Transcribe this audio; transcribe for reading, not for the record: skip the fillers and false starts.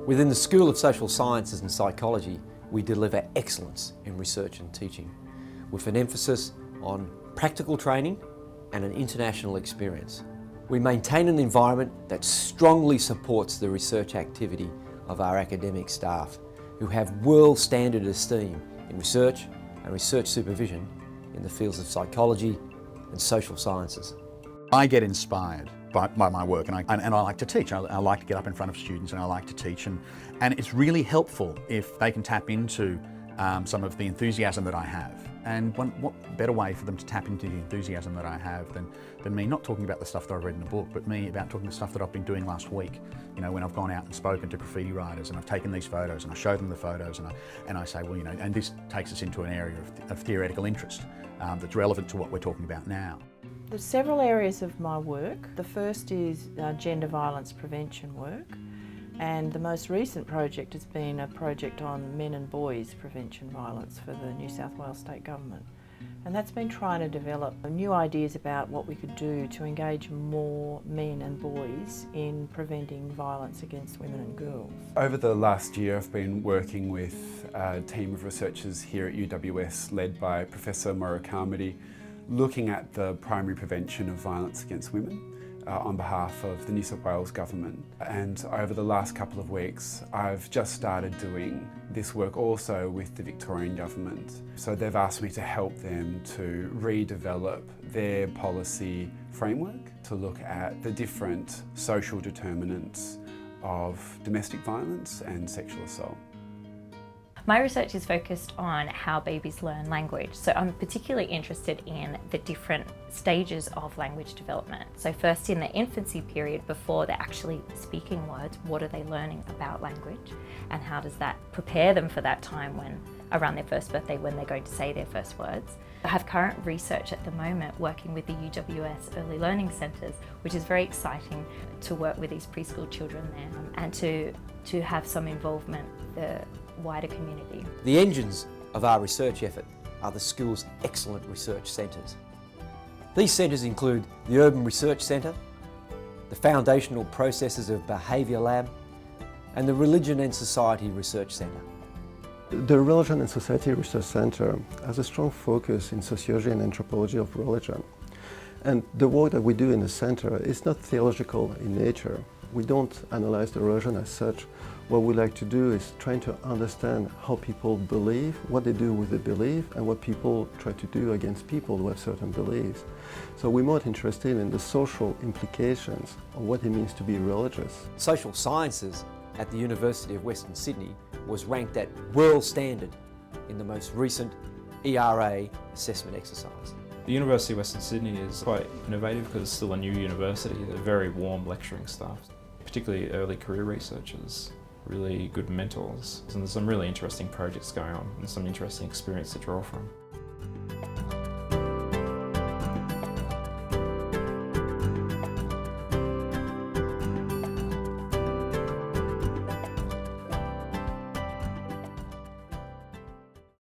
Within the School of Social Sciences and Psychology, we deliver excellence in research and teaching, with an emphasis on practical training and an international experience. We maintain an environment that strongly supports the research activity of our academic staff, who have world standard esteem in research and research supervision in the fields of psychology and social sciences. I get inspired by my work, and I like to teach. I like to get up in front of students and I like to teach, and it's really helpful if they can tap into some of the enthusiasm that I have. And what better way for them to tap into the enthusiasm that I have than me not talking about the stuff that I've read in the book, but me about talking the stuff that I've been doing last week. You know, when I've gone out and spoken to graffiti writers and I've taken these photos and I show them the photos and I say, well, you know, and this takes us into an area of theoretical interest that's relevant to what we're talking about now. There's several areas of my work. The first is gender violence prevention work, and the most recent project has been a project on men and boys prevention violence for the New South Wales State Government. And that's been trying to develop new ideas about what we could do to engage more men and boys in preventing violence against women and girls. Over the last year I've been working with a team of researchers here at UWS led by Professor Maura Carmody, looking at the primary prevention of violence against women on behalf of the New South Wales Government. And over the last couple of weeks I've just started doing this work also with the Victorian Government. So they've asked me to help them to redevelop their policy framework to look at the different social determinants of domestic violence and sexual assault. My research is focused on how babies learn language, so I'm particularly interested in the different stages of language development. So first in the infancy period, before they're actually speaking words, what are they learning about language, and how does that prepare them for that time when, around their first birthday, when they're going to say their first words. I have current research at the moment working with the UWS Early Learning Centres, which is very exciting to work with these preschool children there and to have some involvement with the wider community. The engines of our research effort are the school's excellent research centres. These centres include the Urban Research Centre, the Foundational Processes of Behaviour Lab, and the Religion and Society Research Centre. The Religion and Society Research Centre has a strong focus in sociology and anthropology of religion. And the work that we do in the centre is not theological in nature. We don't analyze the religion as such. What we like to do is trying to understand how people believe, what they do with the belief, and what people try to do against people who have certain beliefs. So we're more interested in the social implications of what it means to be religious. Social sciences at the University of Western Sydney was ranked at world standard in the most recent ERA assessment exercise. The University of Western Sydney is quite innovative because it's still a new university. They're very warm lecturing staff, particularly early career researchers, really good mentors, and there's some really interesting projects going on and some interesting experience to draw from.